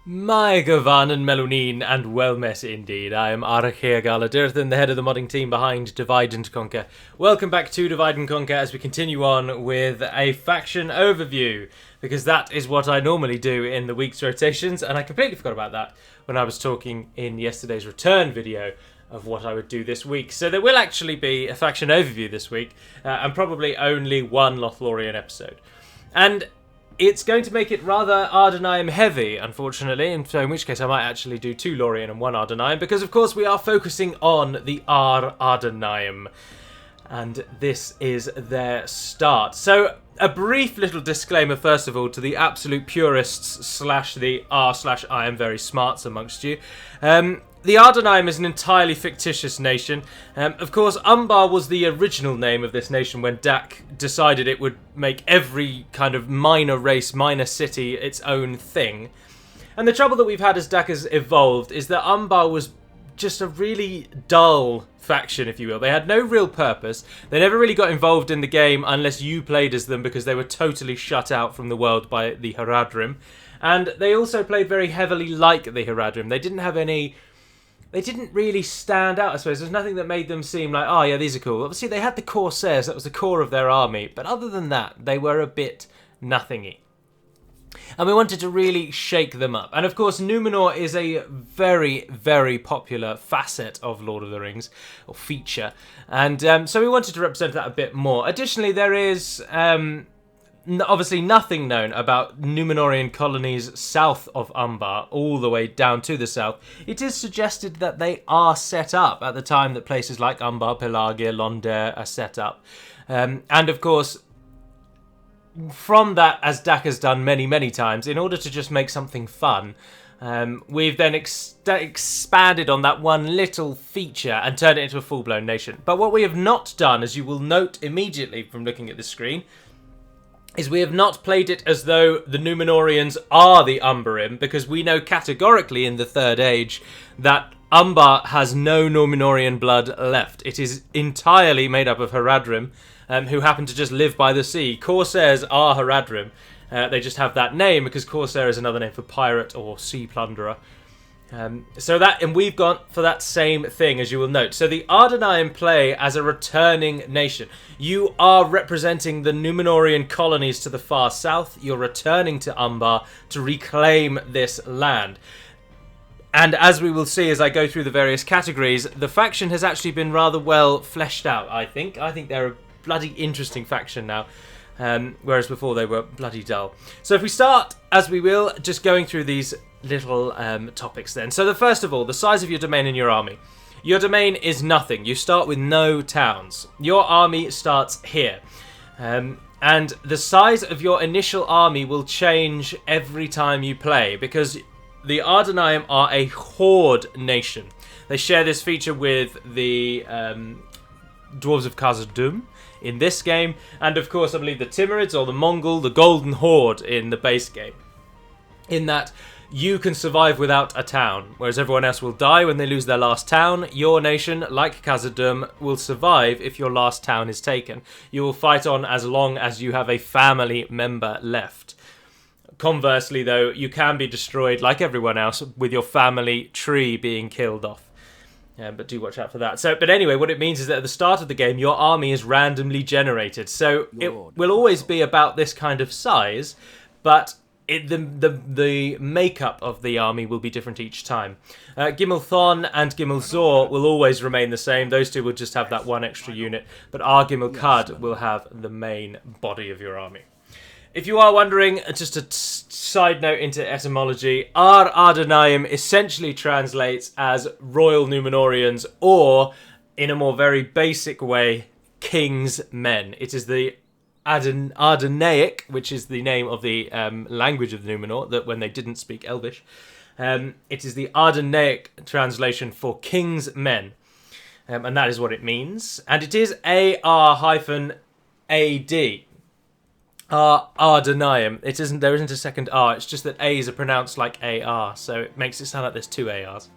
My Gavanen Melonin, and well met indeed. I am Ar-Adûnâim, the head of the modding team behind Divide and Conquer. Welcome back to Divide and Conquer as we continue on with a faction overview, because that is what I normally do in the week's rotations, and I completely forgot about that when I was talking in yesterday's return video of what I would do this week. So there will actually be a faction overview this week, and probably only one Lothlorien episode. And it's going to make it rather Ar-Adûnâim heavy, unfortunately, and so in which case I might actually do 2 Lorien and 1 Ar-Adûnâim, because of course we are focusing on the Ar-Adûnâim, and this is their start. So, a brief little disclaimer first of all to the absolute purists slash the r/I am very smarts amongst you. The Ar-Adûnâim is an entirely fictitious nation. Of course, Umbar was the original name of this nation when DaC decided it would make every kind of minor race, minor city its own thing. And the trouble that we've had as DaC has evolved is that Umbar was just a really dull faction, if you will. They had no real purpose. They never really got involved in the game unless you played as them, because they were totally shut out from the world by the Haradrim. And they also played very heavily like the Haradrim. They didn't really stand out, I suppose. There's nothing that made them seem like, oh yeah, these are cool. Obviously, they had the Corsairs. That was the core of their army. But other than that, they were a bit nothingy. And we wanted to really shake them up. And of course, Numenor is a very, very popular facet of Lord of the Rings, or feature. And so we wanted to represent that a bit more. Additionally, there is obviously nothing known about Nmenrean Colonies south of Umbar, all the way down to the south. It is suggested that they are set up at the time that places like Umbar, Pelagia, Londare are set up. And of course, from that, as DaC has done many, many times, in order to just make something fun, we've then expanded on that one little feature and turned it into a full-blown nation. But what we have not done, as you will note immediately from looking at the screen, is we have not played it as though the Numenorians are the Umbarim, because we know categorically in the Third Age that Umbar has no Numenorian blood left. It is entirely made up of Haradrim, who happen to just live by the sea. Corsairs are Haradrim. They just have that name because Corsair is another name for pirate or sea plunderer. And we've gone for that same thing, as you will note. So the Ar-Adûnâim play as a returning nation. You are representing the Nmenrean colonies to the far south. You're returning to Umbar to reclaim this land. And as we will see as I go through the various categories, the faction has actually been rather well fleshed out, I think. I think they're a bloody interesting faction now. Whereas before they were bloody dull. So if we start, as we will, just going through these little topics then. So first of all, the size of your domain in your army. Your domain is nothing. You start with no towns. Your army starts here. And the size of your initial army will change every time you play, because the Ar-Adûnâim are a horde nation. They share this feature with the Dwarves of Khazad-dûm in this game, and of course I believe the Timurids or the Mongol, the Golden Horde in the base game. In that you can survive without a town, whereas everyone else will die when they lose their last town. Your nation, like Khazad-dûm, will survive if your last town is taken. You will fight on as long as you have a family member left. Conversely, though, you can be destroyed like everyone else with your family tree being killed off. But do watch out for that. But anyway, what it means is that at the start of the game, your army is randomly generated. So it will always be about this kind of size, but the makeup of the army will be different each time. Gimel Thon and Gimel Zor will always remain the same. Those two will just have that one extra unit. But Gimel Kad will have the main body of your army. If you are wondering, just a side note into etymology, Ar-Adûnâim essentially translates as Royal Numenorians, or, in a more very basic way, King's Men. It is the Adûnaic, which is the name of the language of Numenor, that when they didn't speak Elvish. It is the Adûnaic translation for King's Men. And that is what it means. And it is AR-AD. Ar-Adûnâim. There isn't a second R, it's just that A's are pronounced like AR, so it makes it sound like there's two ARs.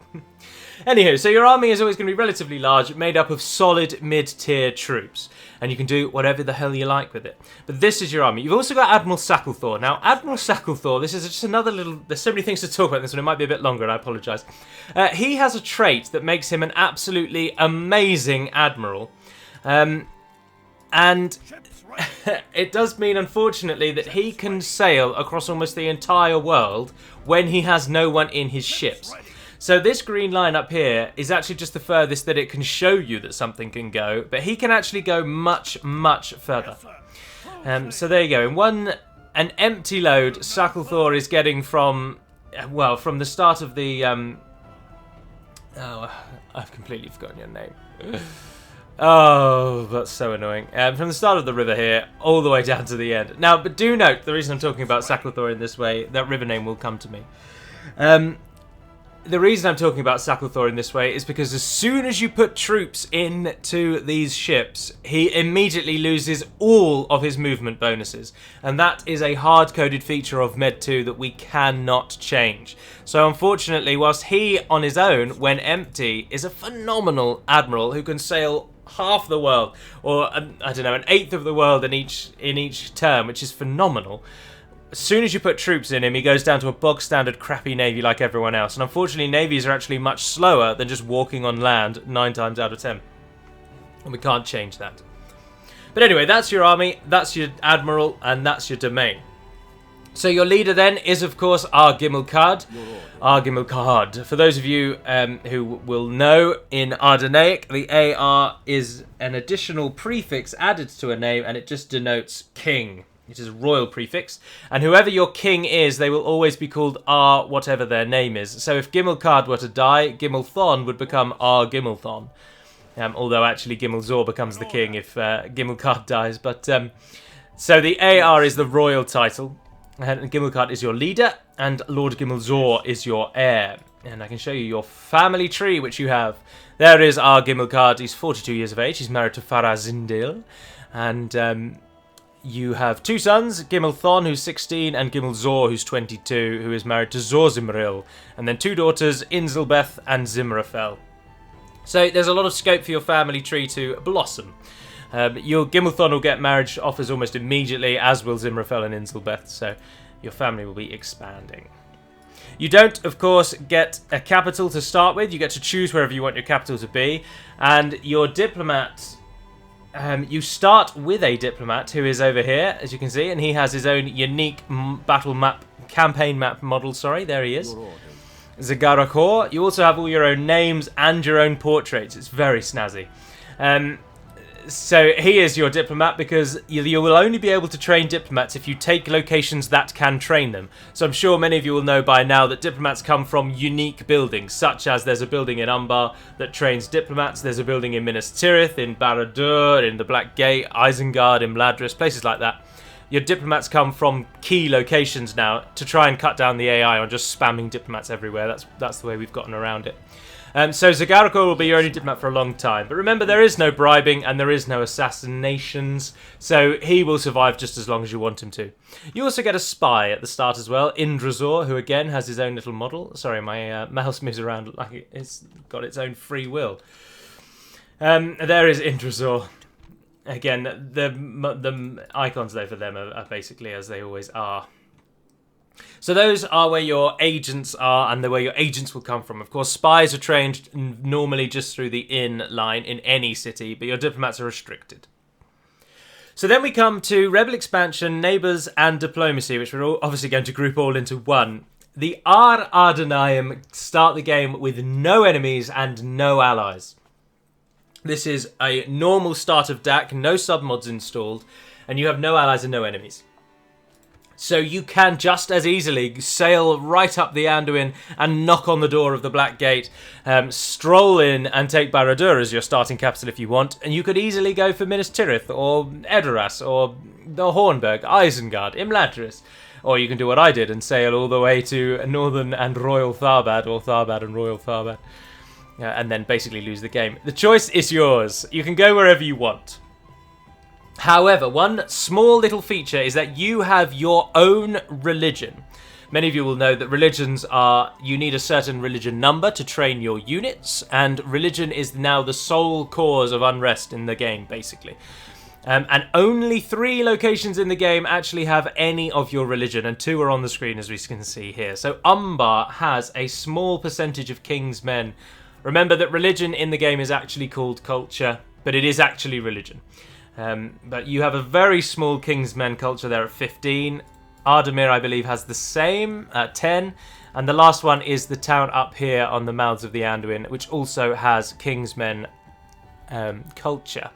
Anywho, so your army is always going to be relatively large, made up of solid mid-tier troops, and you can do whatever the hell you like with it. But this is your army. You've also got Admiral Thor. Now, Admiral Thor, this is just another little... There's so many things to talk about in this one, it might be a bit longer, and I apologise. He has a trait that makes him an absolutely amazing admiral. And it does mean, unfortunately, that he can sail across almost the entire world when he has no one in his ships. So this green line up here is actually just the furthest that it can show you that something can go, but he can actually go much, much further. So there you go. In an empty load, Thor is getting from the start of the... oh, I've completely forgotten your name. Oh, that's so annoying. From the start of the river here, all the way down to the end. Now, but do note, the reason I'm talking about Thor in this way, that river name will come to me. The reason I'm talking about Thor in this way is because as soon as you put troops into these ships, he immediately loses all of his movement bonuses. And that is a hard-coded feature of Med 2 that we cannot change. So unfortunately, whilst he, on his own, when empty, is a phenomenal admiral who can sail half the world, or, I don't know, an eighth of the world in each term, which is phenomenal. As soon as you put troops in him, he goes down to a bog-standard crappy navy like everyone else. And unfortunately, navies are actually much slower than just walking on land 9 times out of 10. And we can't change that. But anyway, that's your army, that's your admiral, and that's your domain. So your leader then is, of course, Ar-Gimilcard. Ar-Gimilcard. For those of you who will know, in Ardennaic, the AR is an additional prefix added to a name, and it just denotes king. It is a royal prefix, and whoever your king is, they will always be called Ar whatever their name is. So if Gimilcard were to die, Gimilthon would become Ar-Gimilthon. Although actually Gimilzor becomes the king if Gimilcard dies. But so the AR is the royal title, and Gimilcard is your leader, and Lord Gimilzor is your heir. And I can show you your family tree, which you have. There is Ar-Gimilcard. He's 42 years of age. He's married to Farazindil, and you have 2 sons, Gimilthon, who's 16, and Gimilzor, who's 22, who is married to Zorzimril, and then 2 daughters, Inzilbeth and Zimrafel. So there's a lot of scope for your family tree to blossom. Your Gimilthon will get marriage offers almost immediately, as will Zimrafel and Inzilbeth, so your family will be expanding. You don't, of course, get a capital to start with. You get to choose wherever you want your capital to be, and your diplomat... you start with a diplomat who is over here, as you can see, and he has his own unique campaign map model. Sorry, there he is. Zagarakor. You also have all your own names and your own portraits. It's very snazzy. So he is your diplomat because you will only be able to train diplomats if you take locations that can train them. So I'm sure many of you will know by now that diplomats come from unique buildings, such as there's a building in Umbar that trains diplomats, there's a building in Minas Tirith, in Barad-dûr, in the Black Gate, Isengard, in Mladris, places like that. Your diplomats come from key locations now to try and cut down the AI on just spamming diplomats everywhere. That's the way we've gotten around it. So Zagarakor will be your only diplomat for a long time. But remember, there is no bribing and there is no assassinations. So he will survive just as long as you want him to. You also get a spy at the start as well, Indrazor, who again has his own little model. Sorry, my mouse moves around like it's got its own free will. There is Indrazor. Again, the icons though for them are basically as they always are. So those are where your agents are and where your agents will come from. Of course, spies are trained normally just through the inn line in any city, but your diplomats are restricted. So then we come to Rebel Expansion, Neighbours and Diplomacy, which we're all obviously going to group all into one. The Ar-Adûnâim start the game with no enemies and no allies. This is a normal start of DaC, no submods installed, and you have no allies and no enemies. So you can just as easily sail right up the Anduin and knock on the door of the Black Gate, stroll in and take Barad-dûr as your starting capital if you want, and you could easily go for Minas Tirith or Edoras or the Hornburg, Isengard, Imladris. Or you can do what I did and sail all the way to Northern and Royal Tharbad, or Tharbad and Royal Tharbad, and then basically lose the game. The choice is yours. You can go wherever you want. However, one small little feature is that you have your own religion. Many of you will know that religions are, you need a certain religion number to train your units, and religion is now the sole cause of unrest in the game, basically. And only 3 locations in the game actually have any of your religion, and 2 are on the screen, as we can see here. So Umbar has a small percentage of King's Men. Remember that religion in the game is actually called culture, but it is actually religion. But you have a very small King's Men culture there at 15. Ardamir, I believe, has the same at 10. And the last one is the town up here on the mouths of the Anduin, which also has King's Men culture.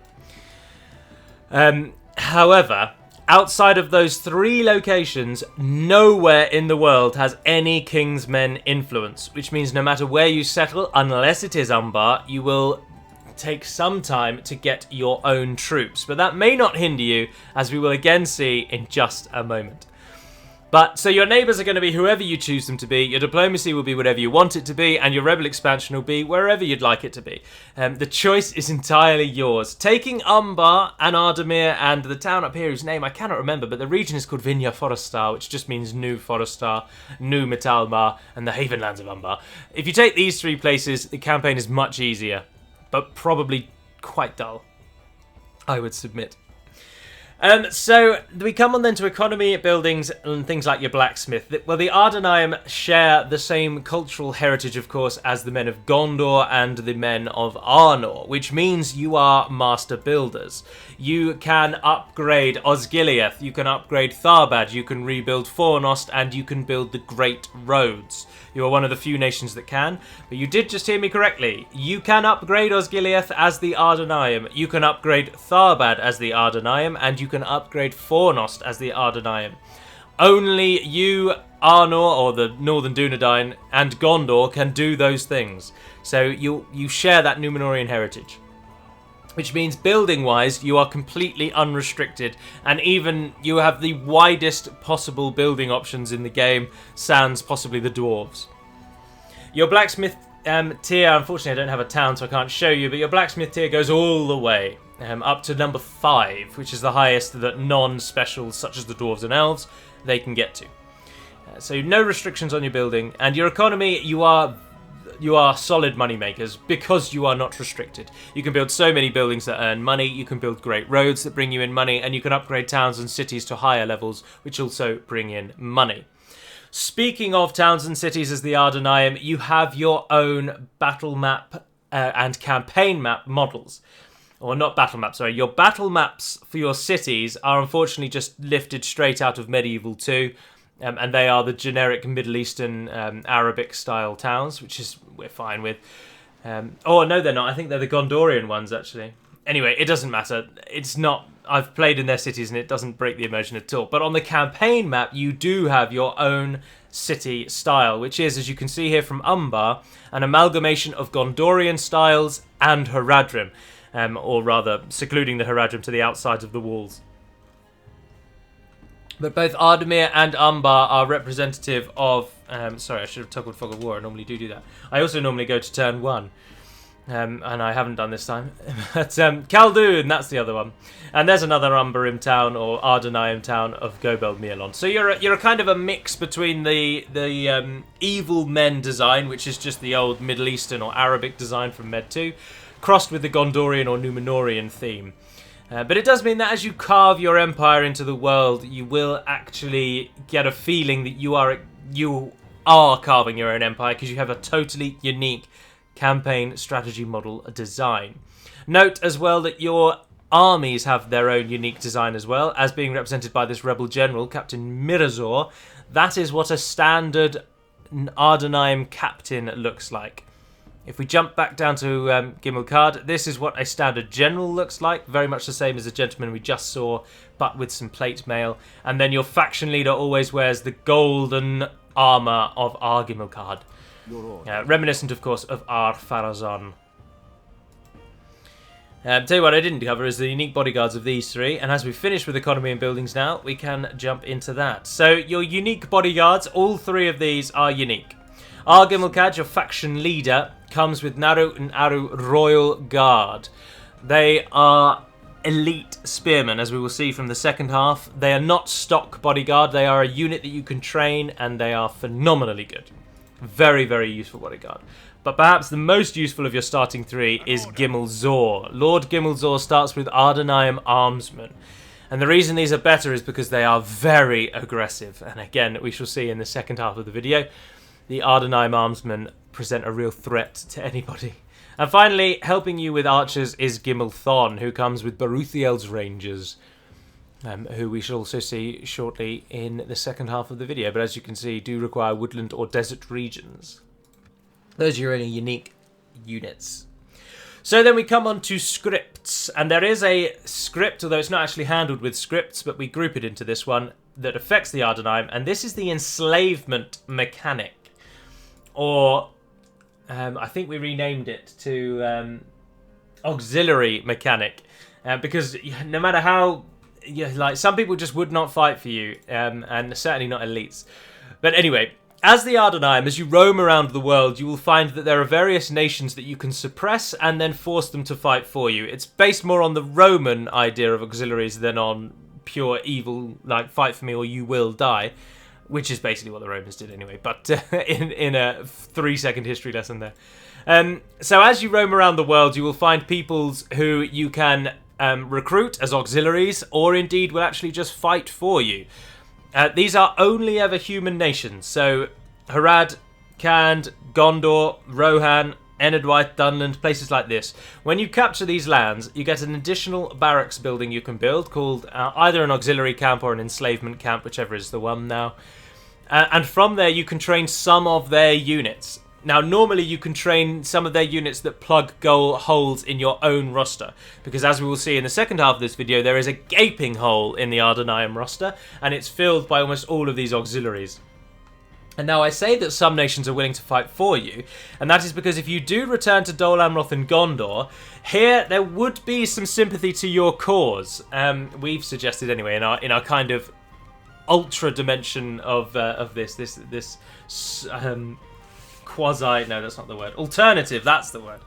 However, outside of those 3 locations, nowhere in the world has any King's Men influence, which means no matter where you settle, unless it is Umbar, you will take some time to get your own troops. But that may not hinder you, as we will again see in just a moment. But, so your neighbours are going to be whoever you choose them to be, your diplomacy will be whatever you want it to be, and your rebel expansion will be wherever you'd like it to be. The choice is entirely yours. Taking Umbar and Ardamir and the town up here whose name I cannot remember, but the region is called Vinya Forestar, which just means New Forestar, New Metalmar, and the Havenlands of Umbar. If you take these 3 places, the campaign is much easier, but probably quite dull, I would submit. So we come on then to economy, buildings, and things like your blacksmith. Well, the Ar-Adûnâim share the same cultural heritage, of course, as the men of Gondor and the men of Arnor, which means you are master builders. You can upgrade Osgiliath, you can upgrade Tharbad, you can rebuild Fornost, and you can build the Great Roads. You are one of the few nations that can, but you did just hear me correctly. You can upgrade Osgiliath as the Ar-Adûnâim, you can upgrade Tharbad as the Ar-Adûnâim, and you can upgrade Fornost as the Ar-Adûnâim. Only you, Arnor, or the Northern Dunedain, and Gondor can do those things. So you share that Nmenrean heritage. Which means building-wise, you are completely unrestricted, and even you have the widest possible building options in the game, sans possibly the dwarves. Your blacksmith tier, unfortunately I don't have a town so I can't show you, but your blacksmith tier goes all the way up to number 5, which is the highest that non-specials such as the dwarves and elves, they can get to. So no restrictions on your building, and your economy, you are solid money makers because you are not restricted. You can build so many buildings that earn money, you can build great roads that bring you in money, and you can upgrade towns and cities to higher levels, which also bring in money. Speaking of towns and cities as the Ar-Adûnâim, you have your own battle map and campaign map models. Or not battle maps, sorry. Your battle maps for your cities are unfortunately just lifted straight out of Medieval 2. And they are the generic Middle Eastern Arabic style towns, which is we're fine with. Oh no, they're not. I think they're the Gondorian ones actually. Anyway, it doesn't matter. It's not. I've played in their cities and it doesn't break the immersion at all. But on the campaign map, you do have your own city style, which is, as you can see here from Umbar, an amalgamation of Gondorian styles and Haradrim, or rather, secluding the Haradrim to the outsides of the walls. But both Ardamir and Umbar are representative of... sorry, I should have toggled Fog of War. I normally do that. I also normally go to turn 1. And I haven't done this time. But Khaldun, that's the other one. And there's another Umbarim town, or Ar-Adûnâim town of Gobel Mirlon. So you're a kind of a mix between the Evil Men design, which is just the old Middle Eastern or Arabic design from Med 2, crossed with the Gondorian or Numenorian theme. But it does mean that as you carve your empire into the world, you will actually get a feeling that you are carving your own empire because you have a totally unique campaign strategy model design. Note as well that your armies have their own unique design as well, as being represented by this rebel general, Captain Mirazor. That is what a standard Ar-Adûnâim captain looks like. If we jump back down to Gimmelcard, this is what a standard general looks like, very much the same as the gentleman we just saw, but with some plate mail. And then your faction leader always wears the golden armour of Ar-Gimmelcard, reminiscent, of course, of Ar-Pharazôn. Tell you what I didn't cover is the unique bodyguards of these 3, and as we finish with economy and buildings now, we can jump into that. So your unique bodyguards, all 3 of these are unique. Ar-Gimmelcard, your faction leader, comes with Naru and Aru Royal Guard. They are elite spearmen, as we will see from the second half. They are not stock bodyguard. They are a unit that you can train, and they are phenomenally good. Very, very useful bodyguard. But perhaps the most useful of your starting three is Gimel-Zor. Lord Gimel-Zor starts with Ar-Adûnâim Armsmen. And the reason these are better is because they are very aggressive. And again, we shall see in the second half of the video, the Ar-Adûnâim Armsmen present a real threat to anybody. And finally, helping you with archers is Gimel-Thon, who comes with Baruthiel's Rangers, who we shall also see shortly in the second half of the video. But as you can see, do require woodland or desert regions. Those are your only unique units. So then we come on to scripts, and there is a script, although it's not actually handled with scripts, but we group it into this one that affects the Ar-Adûnâim, and this is the Enslavement Mechanic, or I think we renamed it to Auxiliary Mechanic, because no matter how, like, some people just would not fight for you, and certainly not elites. But anyway, as the Ar-Adûnâim, as you roam around the world, you will find that there are various nations that you can suppress and then force them to fight for you. It's based more on the Roman idea of auxiliaries than on pure evil, like fight for me or you will die, which is basically what the Romans did anyway, but in a 3-second history lesson there. So as you roam around the world, you will find peoples who you can recruit as auxiliaries, or indeed will actually just fight for you. These are only ever human nations, so Harad, Khand, Gondor, Rohan, Enedwaith, Dunland, places like this. When you capture these lands, you get an additional barracks building you can build called either an auxiliary camp or an enslavement camp, whichever is the one now. And from there you can train some of their units. Now normally you can train some of their units that plug holes in your own roster, because as we will see in the second half of this video, there is a gaping hole in the Ar-Adûnâim roster, and it's filled by almost all of these auxiliaries. And now I say that some nations are willing to fight for you, and that is because if you do return to Dol Amroth and Gondor, here there would be some sympathy to your cause. We've suggested anyway in our kind of ultra dimension of this quasi, no, that's not the word, alternative, that's the word.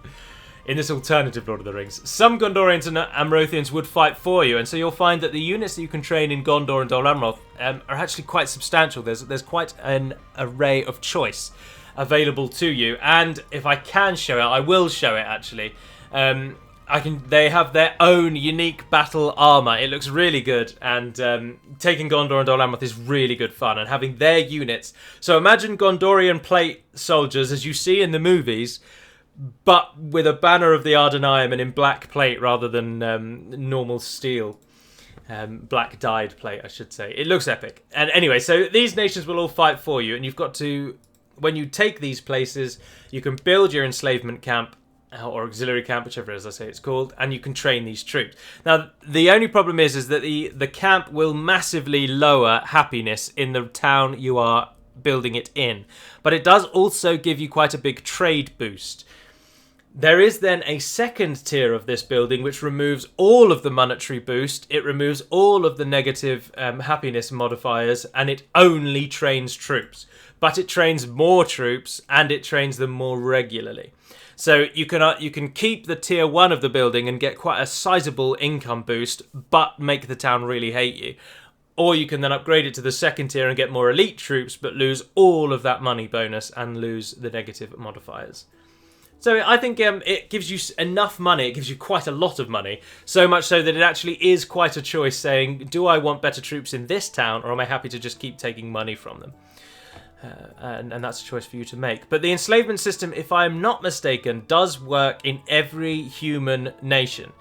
In this alternative Lord of the Rings, some Gondorians and Amrothians would fight for you, and so you'll find that the units that you can train in Gondor and Dol Amroth are actually quite substantial. There's quite an array of choice available to you, and if I can show it, I will show it actually. They have their own unique battle armor. It looks really good, and taking Gondor and Dol Amroth is really good fun, and having their units. So imagine Gondorian plate soldiers as you see in the movies, but with a banner of the Ar-Adûnâim and in black plate rather than normal steel. Black dyed plate, I should say. It looks epic. And anyway, so these nations will all fight for you, and you've got to, when you take these places, you can build your enslavement camp, or auxiliary camp, whichever as I say it's called, and you can train these troops. Now, the only problem is that the camp will massively lower happiness in the town you are building it in, but it does also give you quite a big trade boost. There is then a second tier of this building which removes all of the monetary boost, it removes all of the negative happiness modifiers, and it only trains troops. But it trains more troops, and it trains them more regularly. So you can keep the tier 1 of the building and get quite a sizable income boost, but make the town really hate you. Or you can then upgrade it to the second tier and get more elite troops, but lose all of that money bonus and lose the negative modifiers. So I think it gives you enough money, it gives you quite a lot of money, so much so that it actually is quite a choice saying, do I want better troops in this town, or am I happy to just keep taking money from them? And that's a choice for you to make. But the enslavement system, if I'm not mistaken, does work in every human nation.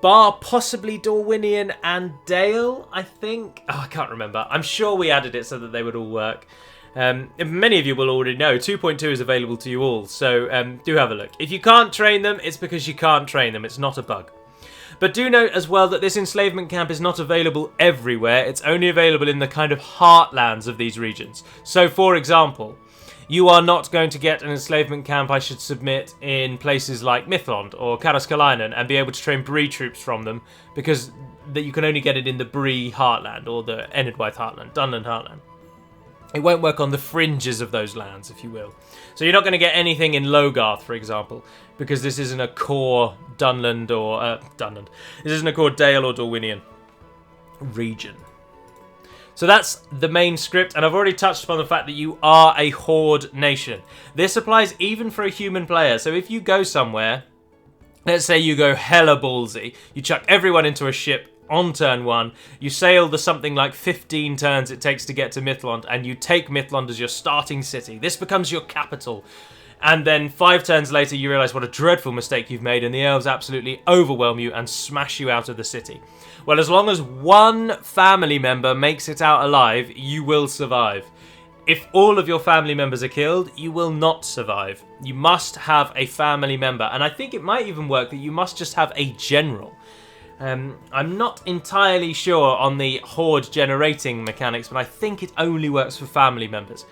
Bar possibly Dorwinian and Dale, I think? Oh, I can't remember. I'm sure we added it so that they would all work. Many of you will already know 2.2 is available to you all, so do have a look. If you can't train them, it's because you can't train them. It's not a bug. But do note as well that this enslavement camp is not available everywhere. It's only available in the kind of heartlands of these regions. So, for example, you are not going to get an enslavement camp, I should submit, in places like Mithlond or Karaskalainen and be able to train Bree troops from them, because you can only get it in the Bree heartland or the Enedwaith heartland, Dunland heartland. It won't work on the fringes of those lands, if you will. So you're not going to get anything in Logarth, for example, because this isn't a core Dunland or... Dunland. This isn't a core Dale or Dorwinian region. So that's the main script, and I've already touched upon the fact that you are a horde nation. This applies even for a human player. So if you go somewhere, let's say you go hella ballsy, you chuck everyone into a ship on turn 1, you sail the something like 15 turns it takes to get to Mithlond, and you take Mithlond as your starting city. This becomes your capital. And then 5 turns later you realise what a dreadful mistake you've made, and the elves absolutely overwhelm you and smash you out of the city. Well, as long as one family member makes it out alive, you will survive. If all of your family members are killed, you will not survive. You must have a family member, and I think it might even work that you must just have a general. I'm not entirely sure on the horde generating mechanics, but I think it only works for family members.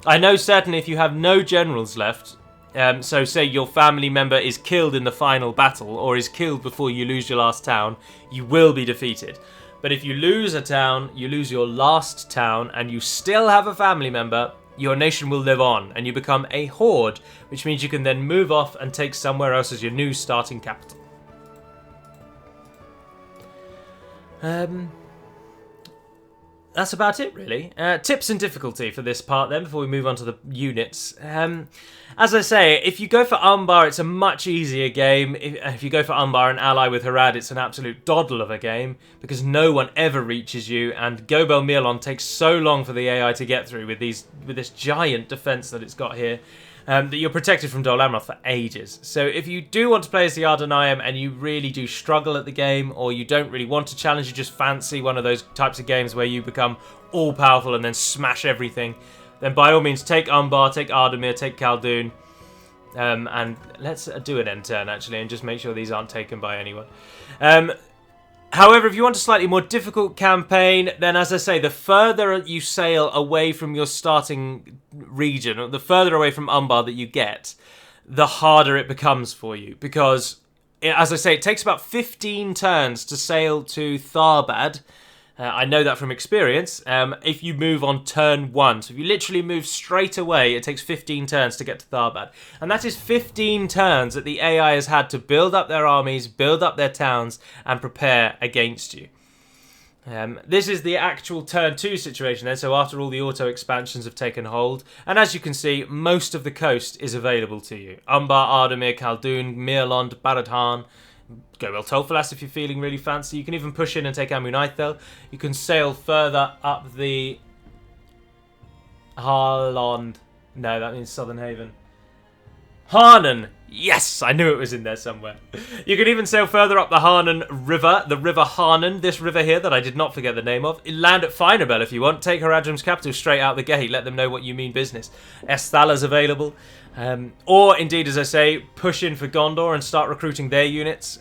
I know certainly if you have no generals left, so say your family member is killed in the final battle, or is killed before you lose your last town, you will be defeated. But if you lose a town, you lose your last town, and you still have a family member, your nation will live on, and you become a horde, which means you can then move off and take somewhere else as your new starting capital. That's about it, really. Tips and difficulty for this part then, before we move on to the units. As I say, if you go for Umbar, it's a much easier game. If you go for Umbar and ally with Harad, it's an absolute doddle of a game, because no one ever reaches you, and Gobel Mirlon takes so long for the AI to get through with this giant defense that it's got here, that you're protected from Dol Amroth for ages. So if you do want to play as the Ar-Adûnâim and you really do struggle at the game, or you don't really want to challenge, you just fancy one of those types of games where you become all-powerful and then smash everything, then by all means take Umbar, take Ardamir, take Khaldun, and let's do an end turn actually and just make sure these aren't taken by anyone. However, if you want a slightly more difficult campaign, then as I say, the further you sail away from your starting region, or the further away from Umbar that you get, the harder it becomes for you. Because, as I say, it takes about 15 turns to sail to Tharbad. I know that from experience. If you move on turn 1, so if you literally move straight away, it takes 15 turns to get to Tharbad. And that is 15 turns that the AI has had to build up their armies, build up their towns, and prepare against you. This is the actual turn 2 situation then, so after all the auto expansions have taken hold, and as you can see, most of the coast is available to you. Umbar, Ardamir, Khaldun, Mirlond, Baradhan, Gobel Tolfalas if you're feeling really fancy. You can even push in and take Amunithel. You can sail further up the Harlond. No, that means Southern Haven. Harnan. Yes, I knew it was in there somewhere. You can even sail further up the Harnan River, the River Harnan, this river here that I did not forget the name of. Land at Finabel if you want. Take Haradrim's capital straight out the gate. Let them know what you mean business. Esthala's available. Or, indeed, as I say, push in for Gondor and start recruiting their units.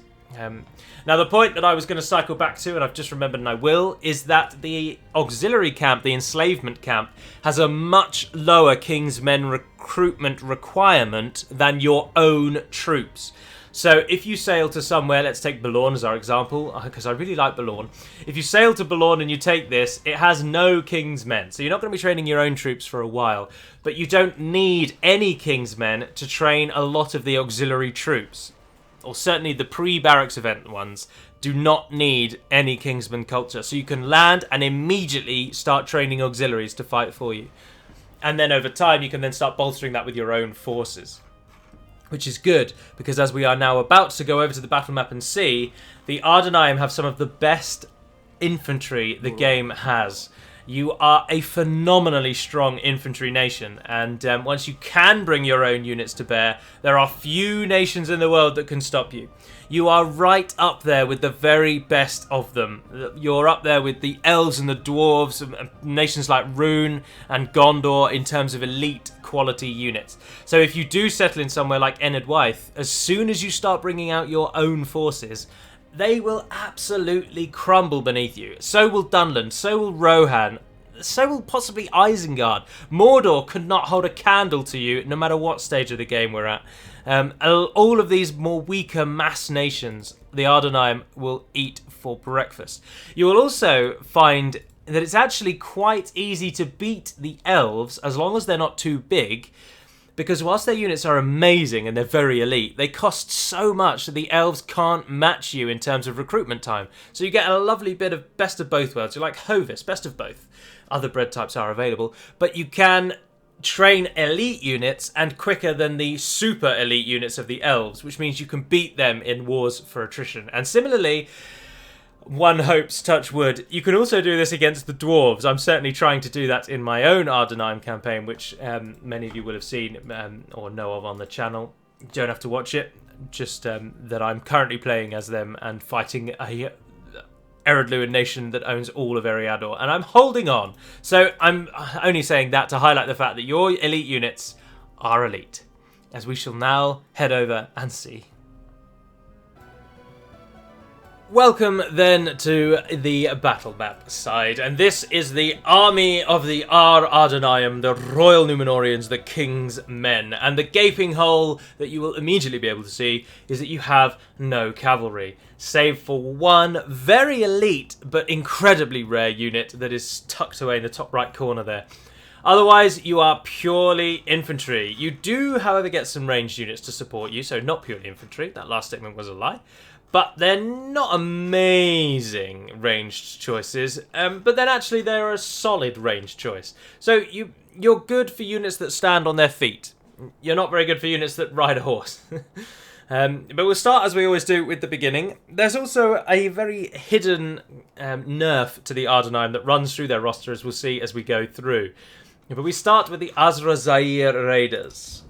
Now, the point that I was going to cycle back to, and I've just remembered and I will, is that the auxiliary camp, the enslavement camp, has a much lower King's Men recruitment requirement than your own troops. So if you sail to somewhere, let's take Boulogne as our example, because I really like Boulogne. If you sail to Boulogne and you take this, it has no King's Men. So you're not going to be training your own troops for a while. But you don't need any King's Men to train a lot of the auxiliary troops. Or certainly the pre-barracks event ones do not need any Kingsman culture. So you can land and immediately start training auxiliaries to fight for you. And then over time, you can then start bolstering that with your own forces. Which is good, because as we are now about to go over to the battle map and see, the Ar-Adûnâim have some of the best infantry the game has. You are a phenomenally strong infantry nation, and once you can bring your own units to bear, there are few nations in the world that can stop you. You are right up there with the very best of them. You're up there with the elves and the dwarves, and nations like Rune and Gondor in terms of elite quality units. So if you do settle in somewhere like Enid Wythe, as soon as you start bringing out your own forces, they will absolutely crumble beneath you. So will Dunland, so will Rohan, so will possibly Isengard. Mordor could not hold a candle to you no matter what stage of the game we're at. All of these more weaker mass nations, the Ar-Adûnâim will eat for breakfast. You will also find that it's actually quite easy to beat the elves as long as they're not too big, because whilst their units are amazing and they're very elite, they cost so much that the elves can't match you in terms of recruitment time. So you get a lovely bit of best of both worlds. You're like Hovis, best of both. Other bread types are available, but you can train elite units and quicker than the super elite units of the elves, which means you can beat them in wars for attrition. And similarly, one hopes, touch wood, you can also do this against the dwarves. I'm certainly trying to do that in my own Ar-Adûnâim campaign, which many of you will have seen or know of on the channel. You don't have to watch it, just that I'm currently playing as them and fighting a Ar-Adûnâim nation that owns all of Eriador, and I'm holding on. So I'm only saying that to highlight the fact that your elite units are elite, as we shall now head over and see. Welcome then to the battle map side, and this is the army of the Ar-Adûnâim, the Royal Nmenreans, the King's Men. And the gaping hole that you will immediately be able to see is that you have no cavalry, save for one very elite but incredibly rare unit that is tucked away in the top right corner there. Otherwise, you are purely infantry. You do, however, get some ranged units to support you, so not purely infantry. That last statement was a lie. But they're not amazing ranged choices, but then actually they're a solid ranged choice. So you're good for units that stand on their feet. You're not very good for units that ride a horse. But we'll start, as we always do, with the beginning. There's also a very hidden nerf to the Ar-Adûnâim that runs through their roster, as we'll see as we go through. But we start with the Zaire Raiders.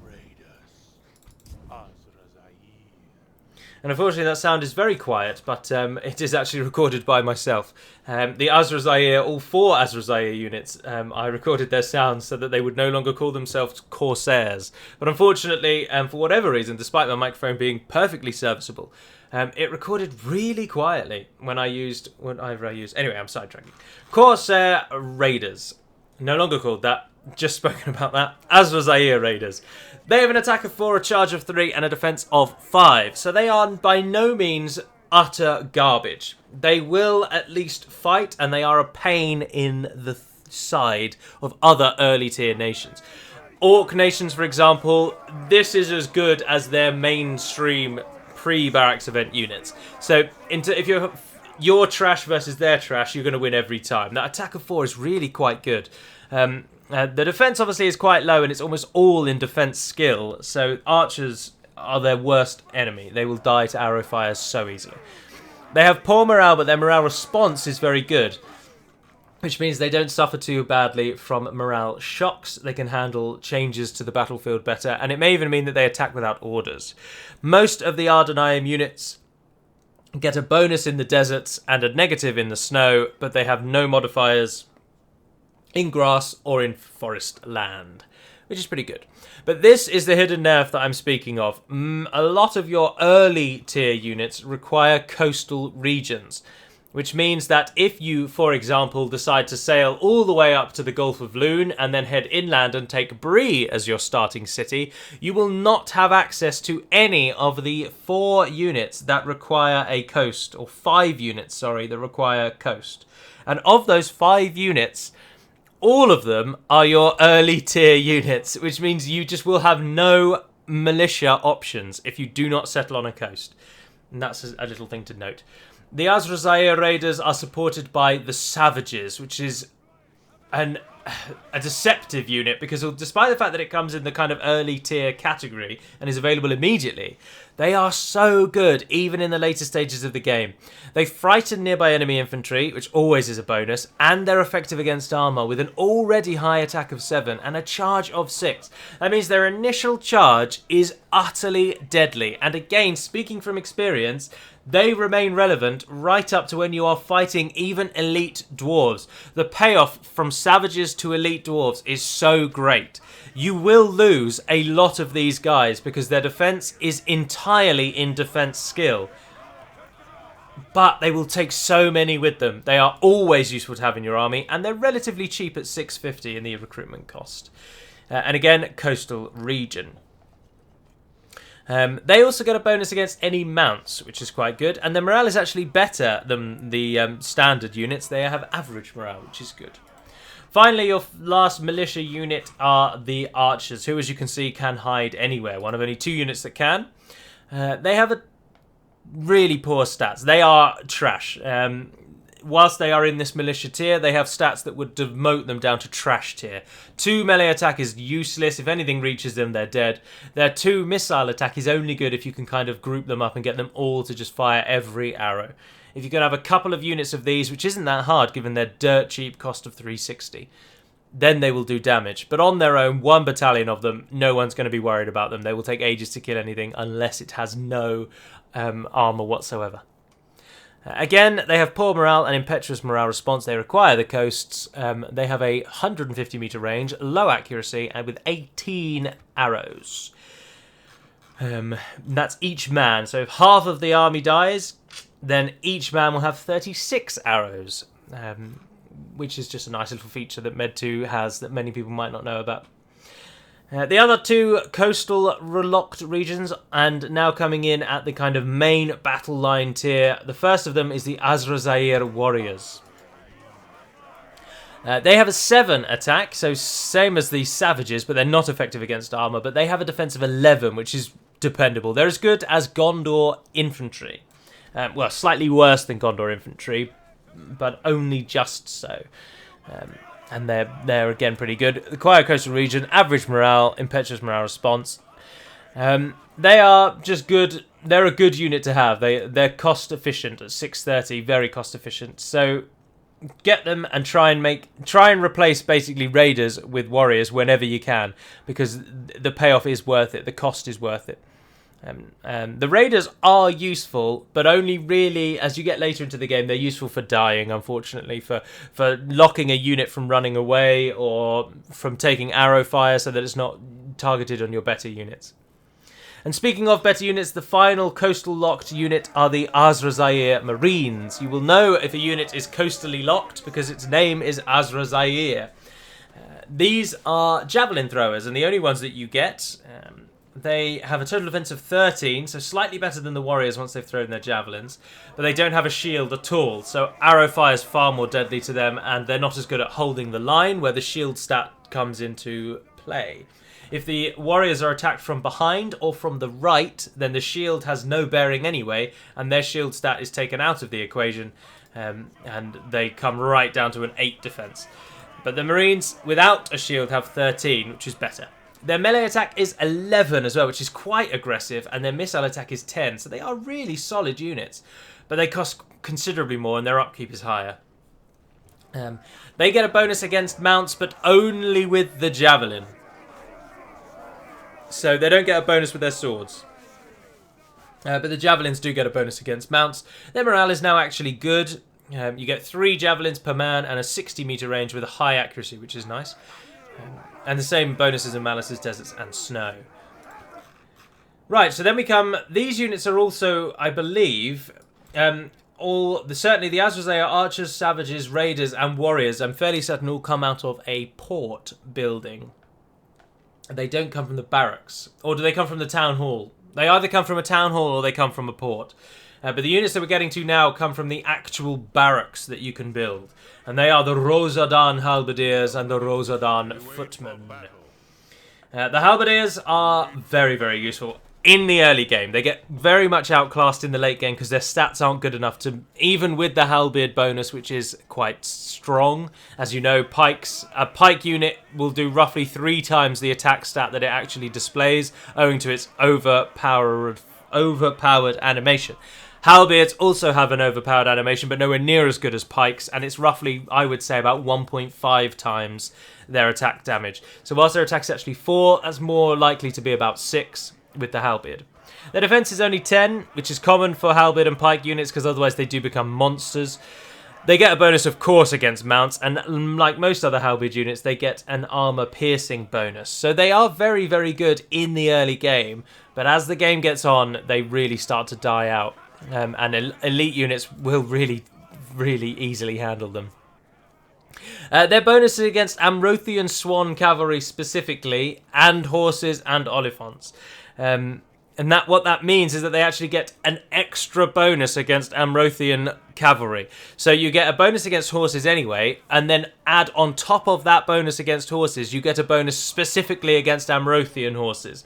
And unfortunately that sound is very quiet, but it is actually recorded by myself. The Zaire, all four Zaire units, I recorded their sounds so that they would no longer call themselves Corsairs. But unfortunately, for whatever reason, despite my microphone being perfectly serviceable, it recorded really quietly when I used, whenever I used, anyway, I'm sidetracking. Corsair Raiders, no longer called that, just spoken about that, Zaire Raiders. They have an attack of 4, a charge of 3, and a defense of 5. So they are by no means utter garbage. They will at least fight, and they are a pain in the side of other early tier nations. Orc nations, for example, this is as good as their mainstream pre-barracks event units. So if you're trash versus their trash, you're going to win every time. That attack of 4 is really quite good. The defense obviously is quite low, and it's almost all in defense skill, so archers are their worst enemy. They will die to arrow fires so easily. They have poor morale, but their morale response is very good, which means they don't suffer too badly from morale shocks. They can handle changes to the battlefield better, and it may even mean that they attack without orders. Most of the Ar-Adûnâim units get a bonus in the deserts and a negative in the snow, but they have no modifiers in grass or in forest land, which is pretty good. But this is the hidden nerf that I'm speaking of. A lot of your early tier units require coastal regions, which means that if you, for example, decide to sail all the way up to the Gulf of Loon and then head inland and take Beru as your starting city, you will not have access to any of the 4 units that require a coast, or 5 units, sorry, that require coast. And of those 5 units, all of them are your early tier units, which means you just will have no militia options if you do not settle on a coast. And that's a little thing to note. The Zaire Raiders are supported by the Savages, which is a deceptive unit, because despite the fact that it comes in the kind of early tier category and is available immediately, they are so good even in the later stages of the game. They frighten nearby enemy infantry, which always is a bonus, and they're effective against armor with an already high attack of 7 and a charge of 6. That means their initial charge is utterly deadly, and again, speaking from experience, they remain relevant right up to when you are fighting even elite dwarves. The payoff from savages to elite dwarves is so great. You will lose a lot of these guys because their defense is entirely in defense skill. But they will take so many with them. They are always useful to have in your army, and they're relatively cheap at 650 in the recruitment cost. And again, coastal region. They also get a bonus against any mounts, which is quite good. And their morale is actually better than the standard units. They have average morale, which is good. Finally, your last militia unit are the archers, who, as you can see, can hide anywhere. One of only 2 units that can. They have a really poor stats. They are trash. Whilst they are in this militia tier, they have stats that would demote them down to trash tier. 2 melee attack is useless. If anything reaches them, they're dead. Their 2 missile attack is only good if you can kind of group them up and get them all to just fire every arrow. If you can have a couple of units of these, which isn't that hard given their dirt cheap cost of 360, then they will do damage. But on their own, 1 battalion of them, no one's going to be worried about them. They will take ages to kill anything unless it has no armor whatsoever. Again, they have poor morale and impetuous morale response. They require the coasts. They have a 150 meter range, low accuracy, and with 18 arrows. That's each man. So if half of the army dies, then each man will have 36 arrows, which is just a nice little feature that Med 2 has that many people might not know about. The other 2 coastal relocked regions, and now coming in at the kind of main battle line tier. The first of them is the Zaire warriors. They have a 7 attack, so same as the savages, but they're not effective against armor. But they have a defense of 11, which is dependable. They're as good as Gondor infantry. Well, slightly worse than Gondor infantry, but only just so. And they're again pretty good. The quiet coastal region, average morale, impetuous morale response. They are just good. They're a good unit to have. They're cost efficient at 630, very cost efficient. So get them and try and replace basically raiders with warriors whenever you can, because the payoff is worth it. The cost is worth it. The raiders are useful, but only really as you get later into the game. They're useful for dying, unfortunately, for locking a unit from running away or from taking arrow fire so that it's not targeted on your better units. And speaking of better units, the final coastal locked unit are the Zaire Marines. You will know if a unit is coastally locked because its name is Zaire. These are javelin throwers, and the only ones that you get. They have a total defense of 13, so slightly better than the warriors once they've thrown their javelins, but they don't have a shield at all, so arrow fire is far more deadly to them, and they're not as good at holding the line, where the shield stat comes into play. If the warriors are attacked from behind or from the right, then the shield has no bearing anyway, and their shield stat is taken out of the equation, and they come right down to an 8 defense. But the Marines, without a shield, have 13, which is better. Their melee attack is 11 as well, which is quite aggressive, and their missile attack is 10, so they are really solid units. But they cost considerably more, and their upkeep is higher. They get a bonus against mounts, but only with the javelin. So they don't get a bonus with their swords. But the javelins do get a bonus against mounts. Their morale is now actually good. You get 3 javelins per man and a 60 meter range with a high accuracy, which is nice. And the same bonuses in Malice's Deserts and Snow. Right, so then we come. These units are also, I believe, certainly the Zaire archers, savages, raiders, and warriors. I'm fairly certain all come out of a port building. They don't come from the barracks, or do they come from the town hall? They either come from a town hall or they come from a port. But the units that we're getting to now come from the actual barracks that you can build. And they are the Rosid Halberdiers and the Rosid Footmen. The Halberdiers are very, very useful in the early game. They get very much outclassed in the late game because their stats aren't good enough to, even with the halberd bonus, which is quite strong. As you know, a pike unit will do roughly 3 times the attack stat that it actually displays, owing to its overpowered animation. Halberds also have an overpowered animation, but nowhere near as good as pikes, and it's roughly, I would say, about 1.5 times their attack damage. So whilst their attack is actually 4, that's more likely to be about 6 with the halberd. Their defense is only 10, which is common for halberd and pike units, because otherwise they do become monsters. They get a bonus, of course, against mounts, and like most other halberd units, they get an armor-piercing bonus. So they are very, very good in the early game, but as the game gets on, they really start to die out. And elite units will really, really easily handle them. Their bonuses against Amrothian Swan cavalry specifically, and horses and olifants. And what that means is that they actually get an extra bonus against Amrothian cavalry. So you get a bonus against horses anyway, and then add on top of that bonus against horses, you get a bonus specifically against Amrothian horses,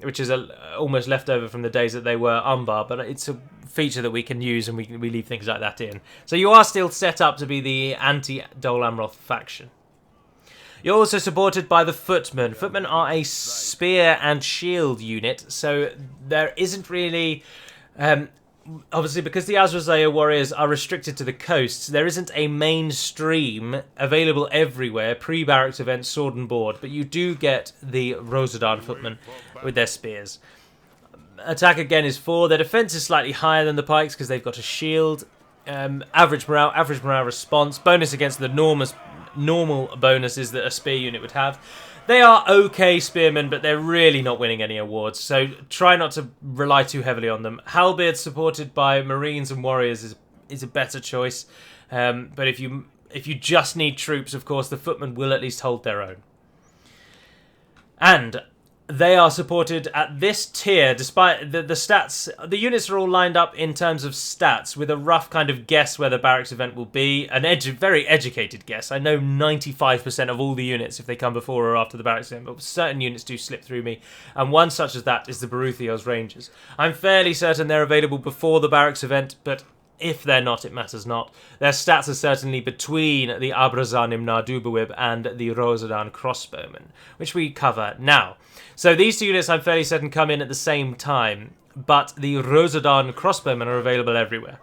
which is almost left over from the days that they were Umbar, but it's a feature that we can use, and we leave things like that in. So you are still set up to be the anti-Dol Amroth faction. You're also supported by the Footmen. Footmen are a spear and shield unit, so there isn't really... obviously, because the Zaire warriors are restricted to the coasts, there isn't a mainstream available everywhere, pre-barracks event, sword and board, but you do get the Rosid Footmen with their spears. Attack again is 4. Their defense is slightly higher than the pikes because they've got a shield. Average morale response. Bonus against the normal bonuses that a spear unit would have. They are okay spearmen, but they're really not winning any awards, so try not to rely too heavily on them. Halberdiers supported by Marines and Warriors is a better choice, but if you just need troops, of course, the Footmen will at least hold their own. And they are supported at this tier, despite the stats. The units are all lined up in terms of stats, with a rough kind of guess where the barracks event will be. Very educated guess. I know 95% of all the units if they come before or after the barracks event, but certain units do slip through me. And one such as that is the Beru Thios Rangers. I'm fairly certain they're available before the barracks event, but if they're not, it matters not. Their stats are certainly between the Ar-Adûnâim Nardubawib and the Rosid Crossbowmen, which we cover now. So these two units I'm fairly certain come in at the same time, but the Rosid Crossbowmen are available everywhere.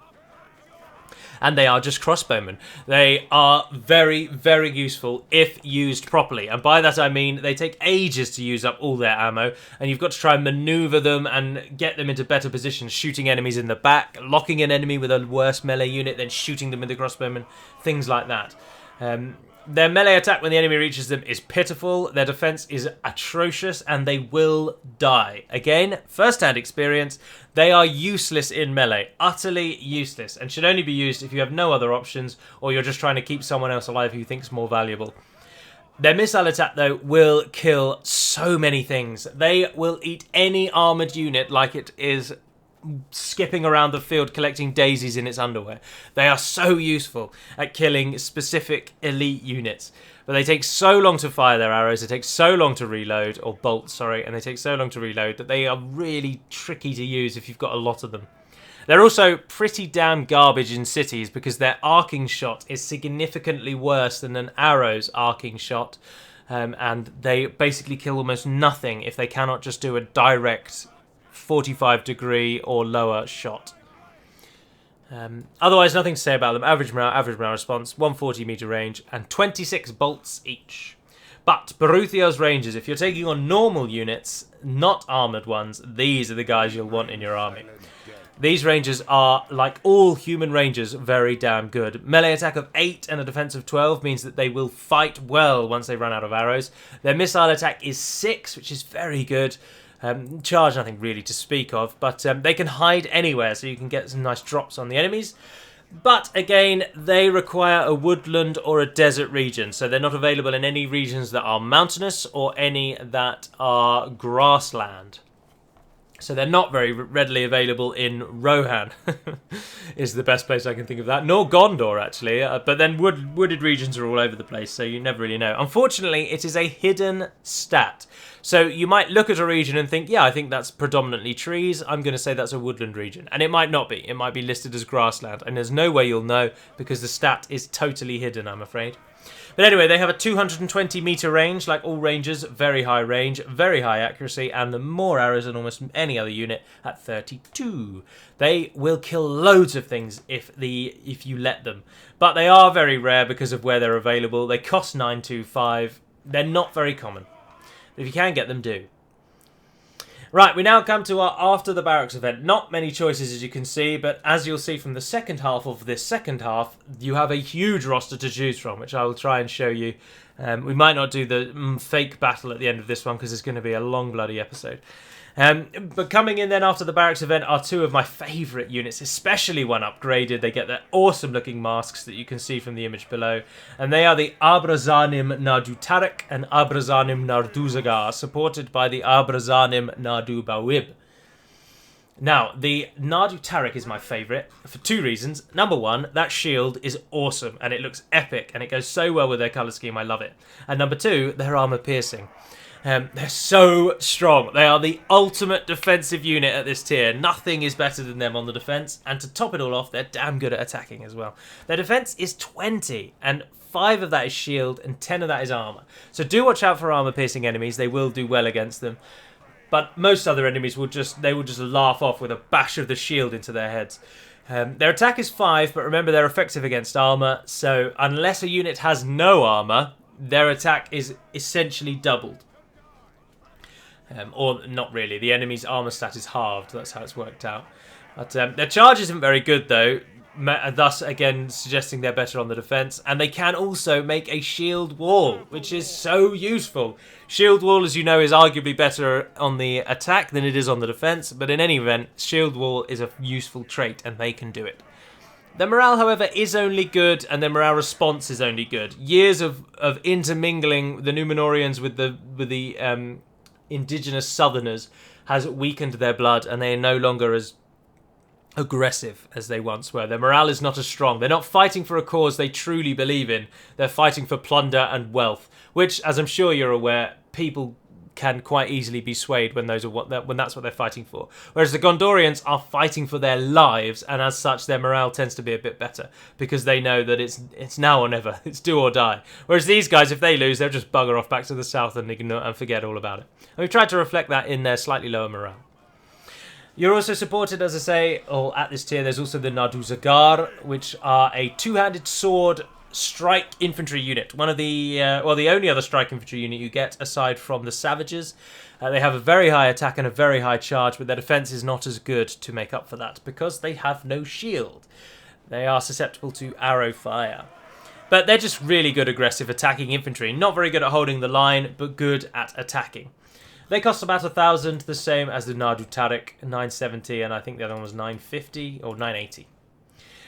And they are just crossbowmen. They are very, very useful if used properly. And by that I mean they take ages to use up all their ammo, and you've got to try and maneuver them and get them into better positions, shooting enemies in the back, locking an enemy with a worse melee unit, then shooting them with the crossbowmen, things like that. Their melee attack when the enemy reaches them is pitiful, their defense is atrocious, and they will die. Again, first-hand experience, they are useless in melee, utterly useless, and should only be used if you have no other options or you're just trying to keep someone else alive who you think is more valuable. Their missile attack, though, will kill so many things. They will eat any armoured unit like it is skipping around the field collecting daisies in its underwear. They are so useful at killing specific elite units, but they take so long to fire their arrows, they take so long to reload, or bolts, sorry, and they take so long to reload that they are really tricky to use if you've got a lot of them. They're also pretty damn garbage in cities because their arcing shot is significantly worse than an arrow's arcing shot, and they basically kill almost nothing if they cannot just do a direct 45 degree or lower shot. Otherwise, nothing to say about them. Average morale response, 140 meter range, and 26 bolts each. But Beru Thios Rangers, if you're taking on normal units, not armoured ones, these are the guys you'll want in your army. These Rangers are, like all human Rangers, very damn good. Melee attack of 8 and a defense of 12 means that they will fight well once they run out of arrows. Their missile attack is 6, which is very good. Charge, nothing really to speak of, but they can hide anywhere, so you can get some nice drops on the enemies. But again, they require a woodland or a desert region, so they're not available in any regions that are mountainous or any that are grassland. So they're not very readily available in Rohan, is the best place I can think of that. Nor Gondor, actually, but then wooded regions are all over the place, so you never really know. Unfortunately, it is a hidden stat. So you might look at a region and think, yeah, I think that's predominantly trees. I'm going to say that's a woodland region. And it might not be. It might be listed as grassland. And there's no way you'll know because the stat is totally hidden, I'm afraid. But anyway, they have a 220 meter range, like all rangers, very high range, very high accuracy, and more arrows than almost any other unit at 32. They will kill loads of things if you let them. But they are very rare because of where they're available. They cost 925. They're not very common. But if you can get them, do. Right, we now come to our After the Barracks event. Not many choices, as you can see, but as you'll see from the second half of this second half, you have a huge roster to choose from, which I will try and show you. We might not do the fake battle at the end of this one, because it's going to be a long bloody episode. But coming in then after the Barracks event are two of my favourite units, especially one upgraded. They get their awesome looking masks that you can see from the image below. And they are the Ar-Adûnâim Nardutarek and Ar-Adûnâim Narduzagar, supported by the Ar-Adûnâim Nardubawib. Now, the Nardu Tariq is my favourite for two reasons. Number one, that shield is awesome and it looks epic and it goes so well with their colour scheme, I love it. And number two, their armour piercing. They're so strong. They are the ultimate defensive unit at this tier. Nothing is better than them on the defense. And to top it all off, they're damn good at attacking as well. Their defense is 20, and 5 of that is shield, and 10 of that is armor. So do watch out for armor-piercing enemies. They will do well against them. But most other enemies will just laugh off with a bash of the shield into their heads. Their attack is 5, but remember they're effective against armor. So unless a unit has no armor, their attack is essentially doubled. Or not really. The enemy's armor stat is halved. That's how it's worked out. But their charge isn't very good though, thus again suggesting they're better on the defense. And they can also make a shield wall, which is so useful. Shield wall, as you know, is arguably better on the attack than it is on the defense. But in any event, shield wall is a useful trait, and they can do it. Their morale, however, is only good, and their morale response is only good. Years of intermingling the Nmenreans with the indigenous southerners has weakened their blood, and they are no longer as aggressive as they once were. Their morale is not as strong. They're not fighting for a cause they truly believe in. They're fighting for plunder and wealth, which, as I'm sure you're aware, people can quite easily be swayed when that's what they're fighting for. Whereas the Gondorians are fighting for their lives, and as such their morale tends to be a bit better because they know that it's now or never. It's do or die. Whereas these guys, if they lose, they'll just bugger off back to the south and ignore and forget all about it. And we've tried to reflect that in their slightly lower morale. You're also supported, as I say, or at this tier, there's also the Nardu Zagar, which are a two-handed sword strike infantry unit. One of the the only other strike infantry unit you get aside from the Savages. They have a very high attack and a very high charge, but their defense is not as good to make up for that because they have no shield. They are susceptible to arrow fire. But they're just really good aggressive attacking infantry. Not very good at holding the line, but good at attacking. They cost about 1,000, the same as the Nardu Tariq, 970, and I think the other one was 950 or 980.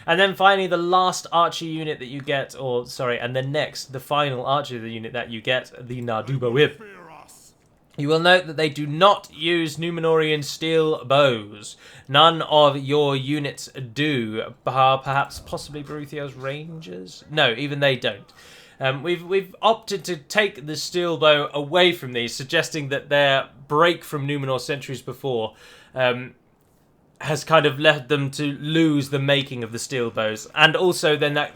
And then finally, the last archer unit that you get, the final archer unit that you get, the Narduba Whip. You will note that they do not use Nmenrean steel bows. None of your units do, perhaps possibly Thios Rangers? No, even they don't. We've opted to take the steel bow away from these, suggesting that their break from Numenor centuries before has kind of led them to lose the making of the steel bows, and also then that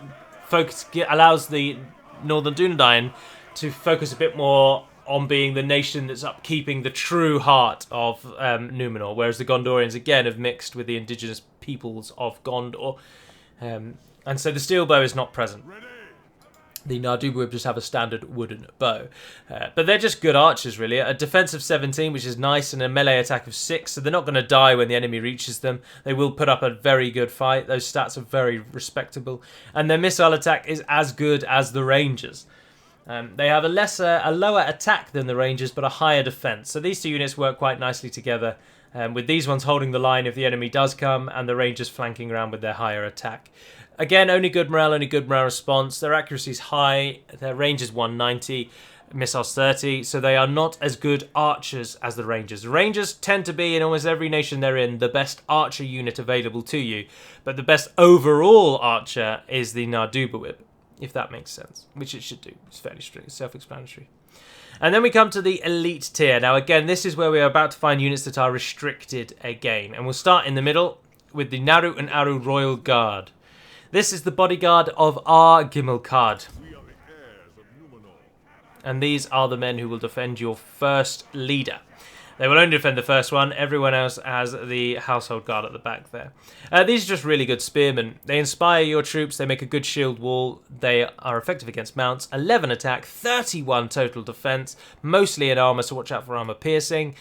allows the Northern Dunedain to focus a bit more on being the nation that's upkeeping the true heart of Numenor, whereas the Gondorians again have mixed with the indigenous peoples of Gondor, and so the steel bow is not present. The Narduba just have a standard wooden bow. But they're just good archers, really. A defense of 17, which is nice, and a melee attack of 6, so they're not going to die when the enemy reaches them. They will put up a very good fight. Those stats are very respectable. And their missile attack is as good as the Rangers. They have a lower attack than the Rangers, but a higher defense. So these two units work quite nicely together, with these ones holding the line if the enemy does come, and the Rangers flanking around with their higher attack. Again, only good morale response. Their accuracy is high. Their range is 190, missiles 30, so they are not as good archers as the Rangers. The Rangers tend to be, in almost every nation they're in, the best archer unit available to you, but the best overall archer is the Narduba Whip, if that makes sense, which it should do. It's fairly strict, self-explanatory. And then we come to the elite tier. Now, again, this is where we are about to find units that are restricted again, and we'll start in the middle with the Naru and Aru Royal Guard. This is the bodyguard of Ar-Gimilkad. And these are the men who will defend your first leader. They will only defend the first one. Everyone else has the household guard at the back there. These are just really good spearmen. They inspire your troops. They make a good shield wall. They are effective against mounts. 11 attack, 31 total defense. Mostly in armor, so watch out for armor piercing.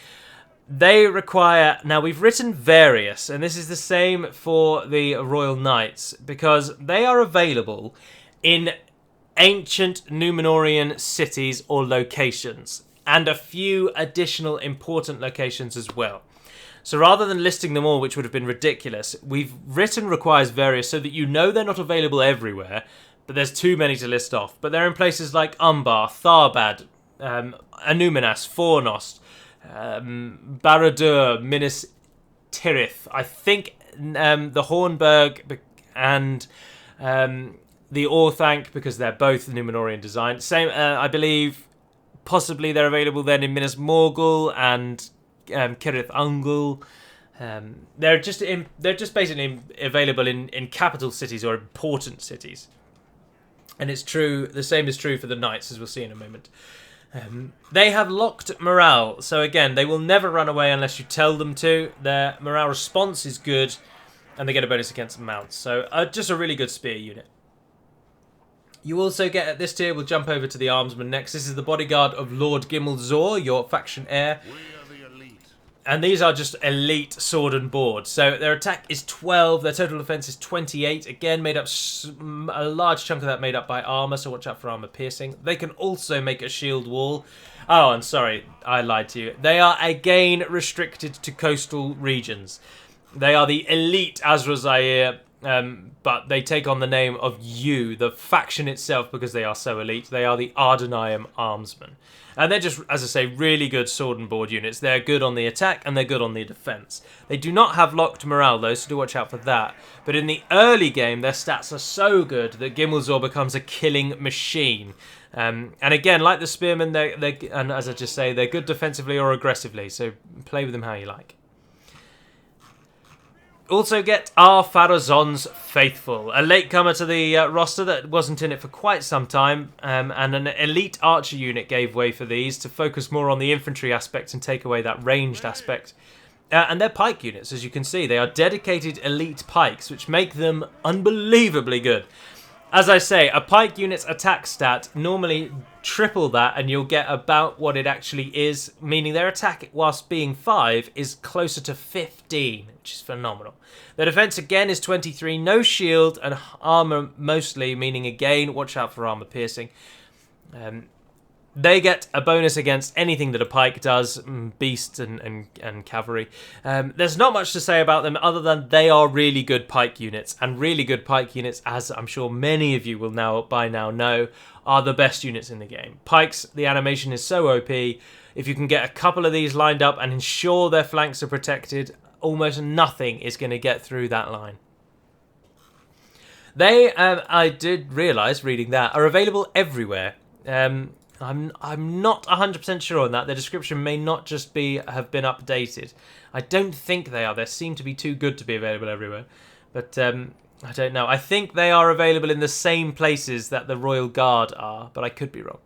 They require... Now, we've written various, and this is the same for the Royal Knights, because they are available in ancient Nmenrean cities or locations, and a few additional important locations as well. So rather than listing them all, which would have been ridiculous, we've written requires various so that you know they're not available everywhere, but there's too many to list off. But they're in places like Umbar, Tharbad, Anuminas, Fornost, Barad-dûr, Minas Tirith. I think the Hornburg and the Orthanc, because they're both Nmenrean design. Same, I believe, possibly they're available then in Minas Morgul and Cirith Ungol. They're just basically available in capital cities or important cities. And it's true, the same is true for the knights, as we'll see in a moment. They have locked morale, so again, they will never run away unless you tell them to. Their morale response is good, and they get a bonus against mounts. So just a really good spear unit. You also get, at this tier, we'll jump over to the Armsman next. This is the bodyguard of Lord Gimmelzor, your faction heir. And these are just elite sword and board. So their attack is 12, their total defense is 28. Again, made up a large chunk of that made up by armor, so watch out for armor piercing. They can also make a shield wall. Oh, and sorry, I lied to you. They are again restricted to coastal regions. They are the elite Asura Zaire, but they take on the name of the faction itself, because they are so elite. They are the Ar-Adûnâim Armsmen. And they're just, as I say, really good sword and board units. They're good on the attack and they're good on the defense. They do not have locked morale, though, so do watch out for that. But in the early game, their stats are so good that Gimmelzor becomes a killing machine. And again, like the Spearmen, and as I just say, they're good defensively or aggressively, so play with them how you like. Also get Ar-Pharazôn's Faithful, a latecomer to the roster that wasn't in it for quite some time, and an elite archer unit gave way for these to focus more on the infantry aspect and take away that ranged aspect. And they're pike units, as you can see. They are dedicated elite pikes, which make them unbelievably good. As I say, a pike unit's attack stat normally triple that and you'll get about what it actually is, meaning their attack, whilst being 5, is closer to 15, which is phenomenal. Their defense again is 23, no shield and armor mostly, meaning again, watch out for armor piercing. They get a bonus against anything that a pike does, beast and cavalry. There's not much to say about them other than they are really good pike units. And really good pike units, as I'm sure many of you will by now know, are the best units in the game. Pikes, the animation is so OP. If you can get a couple of these lined up and ensure their flanks are protected, almost nothing is going to get through that line. They, I did realise, reading that, are available everywhere. I'm not 100% sure on that. Their description may not just have been updated. I don't think they are. They seem to be too good to be available everywhere. But I don't know. I think they are available in the same places that the Royal Guard are, but I could be wrong.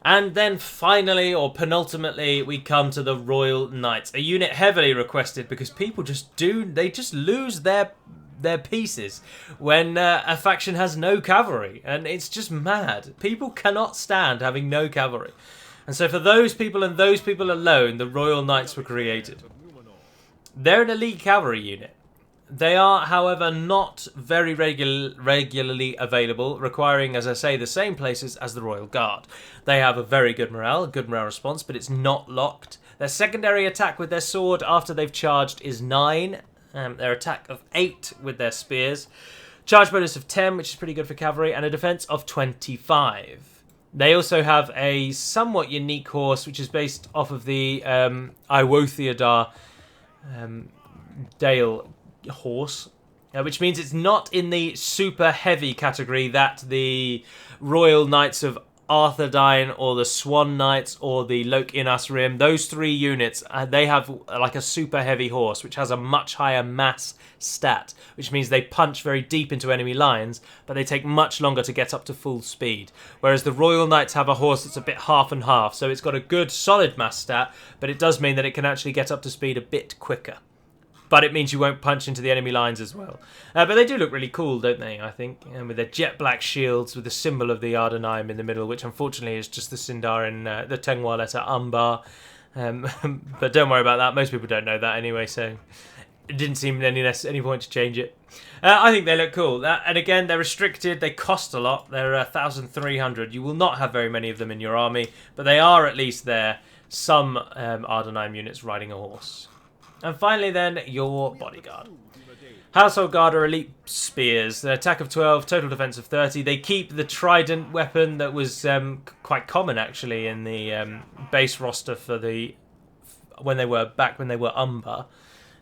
And then finally, or penultimately, we come to the Royal Knights. A unit heavily requested because people they just lose their pieces when a faction has no cavalry, and it's just mad. People cannot stand having no cavalry, and so for those people and those people alone, the Royal Knights were created. They're an elite cavalry unit. They are, however, not very regularly available, requiring, as I say, the same places as the Royal Guard. They have a very good morale response, but it's not locked. Their secondary attack with their sword after they've charged is 9. Their attack of 8 with their spears. Charge bonus of 10, which is pretty good for cavalry, and a defense of 25. They also have a somewhat unique horse, which is based off of the Iwothiadar Dale horse, which means it's not in the super heavy category that the Royal Knights of Arthedain or the Swan Knights or the Loc Inas Rim, those 3 units, they have like a super heavy horse which has a much higher mass stat, which means they punch very deep into enemy lines, but they take much longer to get up to full speed. Whereas the Royal Knights have a horse that's a bit half and half, so it's got a good solid mass stat, but it does mean that it can actually get up to speed a bit quicker. But it means you won't punch into the enemy lines as well. But they do look really cool, don't they, I think? With their jet black shields, with the symbol of the Ar-Adûnâim in the middle, which unfortunately is just the Sindar in the Tengwa letter Umbar. But don't worry about that. Most people don't know that anyway, so it didn't seem any point to change it. I think they look cool. And again, they're restricted. They cost a lot. They're 1,300. You will not have very many of them in your army, but they are at least there. Some Ar-Adûnâim units riding a horse. And finally then, your bodyguard. Household Guard are elite spears. Their attack of 12, total defense of 30. They keep the trident weapon that was quite common actually in the base roster for when they were Umbar.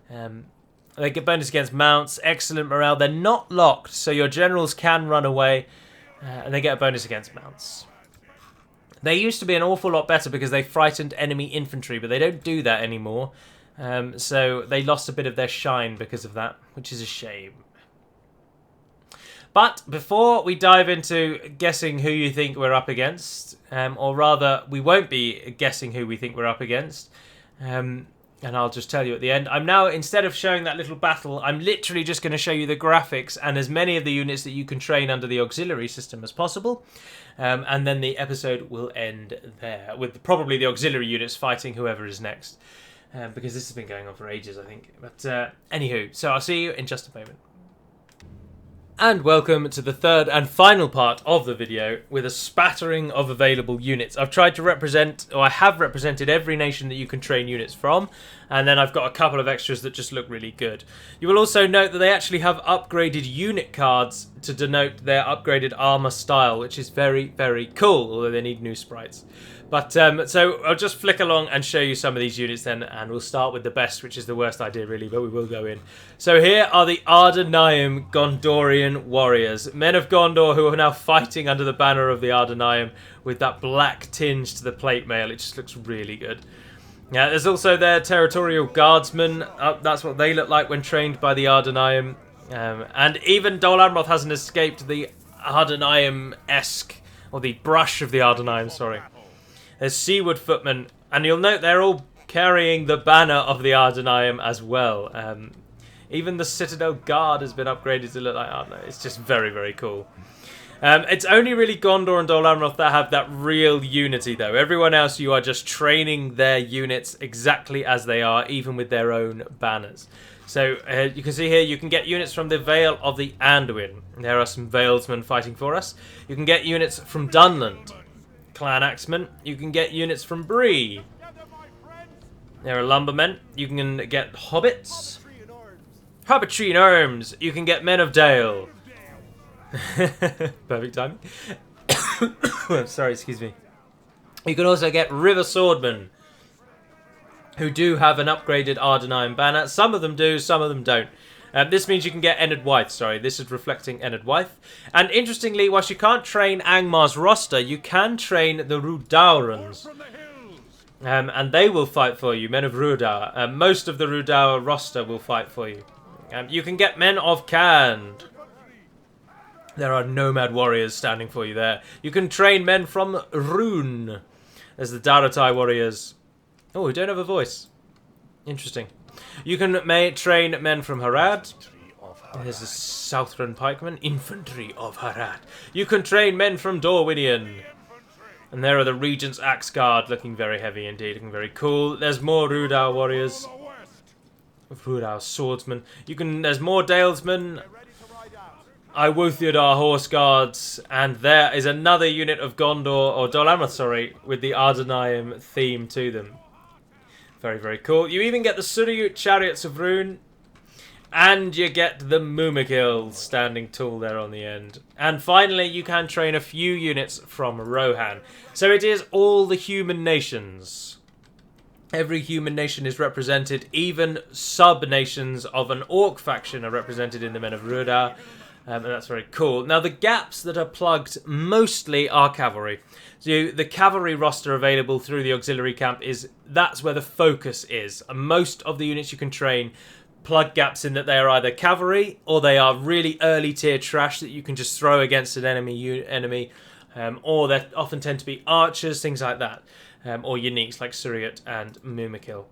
They get bonus against mounts, excellent morale. They're not locked, so your generals can run away, and they get a bonus against mounts. They used to be an awful lot better because they frightened enemy infantry, but they don't do that anymore. So they lost a bit of their shine because of that, which is a shame. But before we dive into guessing who you think we're up against, or rather, we won't be guessing who we think we're up against, and I'll just tell you at the end. I'm now, instead of showing that little battle, I'm literally just going to show you the graphics and as many of the units that you can train under the auxiliary system as possible. And then the episode will end there, with probably the auxiliary units fighting whoever is next. Because this has been going on for ages, I think. But anywho, so I'll see you in just a moment. And welcome to the third and final part of the video with a spattering of available units. I've tried to represent, or I have represented every nation that you can train units from, and then I've got a couple of extras that just look really good. You will also note that they actually have upgraded unit cards to denote their upgraded armor style, which is very, very cool, although they need new sprites. But so I'll just flick along and show you some of these units then, and we'll start with the best, which is the worst idea really, but we will go in. So here are the Ar-Adûnâim Gondorian warriors, men of Gondor who are now fighting under the banner of the Ar-Adûnâim with that black tinge to the plate mail. It just looks really good. Yeah, there's also their territorial guardsmen. That's what they look like when trained by the Ar-Adûnâim. And even Dol Amroth hasn't escaped the Ar-Adûnâim-esque, or the brush of the Ar-Adûnâim, sorry. There's Seaward Footmen, and you'll note they're all carrying the banner of the Ar-Adûnâim as well. Even the Citadel Guard has been upgraded to look like Ar-Adûnâim. It's just very, very cool. It's only really Gondor and Dol Amroth that have that real unity, though. Everyone else, you are just training their units exactly as they are, even with their own banners. So you can see here, you can get units from the Vale of the Anduin. There are some Valesmen fighting for us. You can get units from Dunland. Clan Axemen. You can get units from Bree. There are lumbermen. You can get hobbits. Hobbitry Arms. You can get men of Dale. Perfect timing. Sorry, excuse me. You can also get river swordmen, who do have an upgraded Ar-Adûnâim banner. Some of them do, some of them don't. This means you can get Enid Wythe, sorry. This is reflecting Enid Wythe. And interestingly, whilst you can't train Angmar's roster, you can train the Rhudaurans. And they will fight for you, men of Rhudaur. Most of the Rhudaur roster will fight for you. You can get men of Khand. There are nomad warriors standing for you there. You can train men from Rhûn. There's the Daratai warriors. Oh, we don't have a voice. Interesting. You can train men from Harad. There's the Southron pikemen, infantry of Harad. You can train men from Dorwinion. And there are the Regent's Axe Guard, looking very heavy indeed, looking very cool. There's more Rhudaur warriors. Rhudaur swordsmen. There's more Dalesmen. Iwothiodar Horse Guards, and there is another unit of Gondor, or Dol Amroth, sorry, with the Ar-Adûnâim theme to them. Very, very cool. You even get the Suriyut Chariots of Rhûn, and you get the Mumakil standing tall there on the end. And finally, you can train a few units from Rohan. So it is all the human nations. Every human nation is represented. Even sub-nations of an Orc faction are represented in the Men of Rhudaur. And that's very cool. Now, the gaps that are plugged mostly are cavalry. So the cavalry roster available through the auxiliary camp that's where the focus is. And most of the units you can train plug gaps in that they are either cavalry or they are really early tier trash that you can just throw against an enemy, or they often tend to be archers, things like that, or uniques like Suriyut and Mumakil.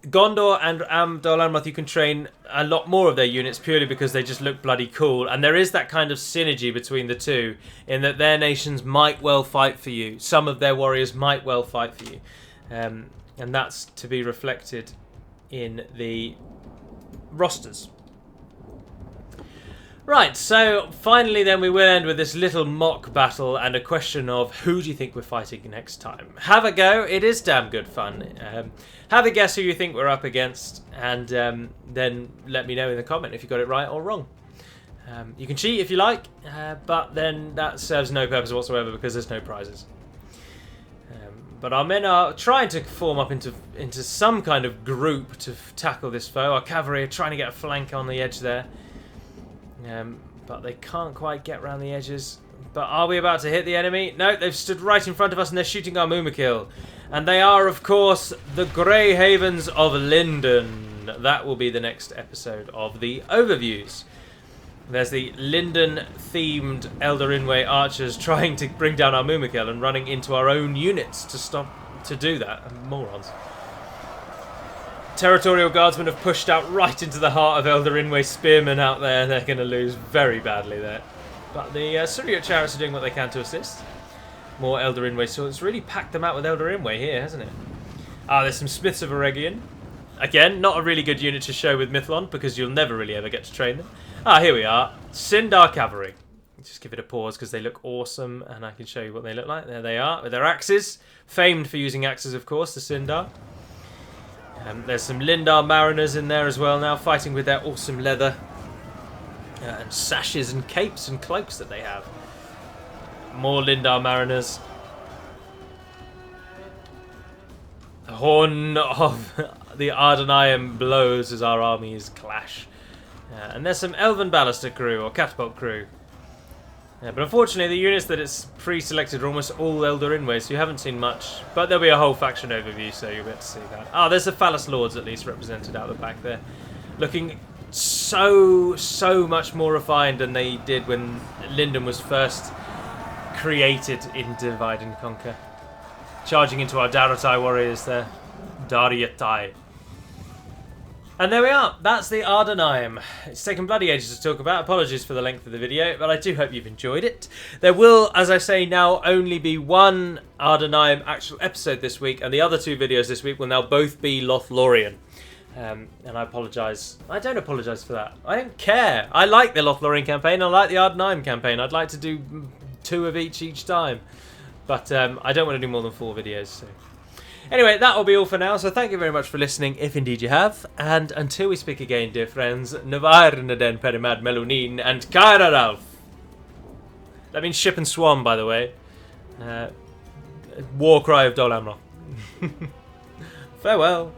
Gondor and Dol Amroth, you can train a lot more of their units purely because they just look bloody cool. And there is that kind of synergy between the two in that their nations might well fight for you. Some of their warriors might well fight for you. And that's to be reflected in the rosters. Right, so finally then we will end with this little mock battle and a question of who do you think we're fighting next time? Have a go, it is damn good fun. Have a guess who you think we're up against, and then let me know in the comment if you got it right or wrong. You can cheat if you like, but then that serves no purpose whatsoever because there's no prizes. But our men are trying to form up into some kind of group to tackle this foe. Our cavalry are trying to get a flank on the edge there. But they can't quite get around the edges. But are we about to hit the enemy? No, they've stood right in front of us and they're shooting our Mumakil. And they are, of course, the Grey Havens of Linden. That will be the next episode of the overviews. There's the Linden-themed Eldarinway archers trying to bring down our Mumakil and running into our own units to do that. Morons. Territorial guardsmen have pushed out right into the heart of Eldarinway spearmen out there. They're going to lose very badly there. But the Syriot chariots are doing what they can to assist. More Eldarinway swords. It's really packed them out with Eldarinway here, hasn't it? There's some Smiths of Eregion. Again, not a really good unit to show with Mithlon because you'll never really ever get to train them. Here we are. Sindar Cavalry. Just give it a pause because they look awesome and I can show you what they look like. There they are with their axes. Famed for using axes, of course, the Sindar. There's some Lindar Mariners in there as well now, fighting with their awesome leather. And sashes and capes and cloaks that they have. More Lindar Mariners. The horn of the Ar-Adûnâim blows as our armies clash. And there's some Elven Ballister crew, or catapult crew. But unfortunately the units that it's pre-selected are almost all Eldarinway, so you haven't seen much. But there'll be a whole faction overview, so you'll get to see that. There's the Phallus Lords at least represented out the back there. Looking so much more refined than they did when Linden was first created in Divide and Conquer. Charging into our Daratai warriors there. Daryatai. And there we are. That's the Ar-Adûnâim. It's taken bloody ages to talk about. Apologies for the length of the video, but I do hope you've enjoyed it. There will, as I say now, only be one Ar-Adûnâim actual episode this week, and the other two videos this week will now both be Lothlorien. And I apologise. I don't apologise for that. I don't care. I like the Lothlorien campaign. I like the Ar-Adûnâim campaign. I'd like to do 2 of each time. But I don't want to do more than 4 videos. So. Anyway, that will be all for now. So thank you very much for listening, if indeed you have. And until we speak again, dear friends, Nmenrean Perimad Melunin and Kairaralf. That means ship and swan, by the way. War cry of Dol Amroth. Farewell.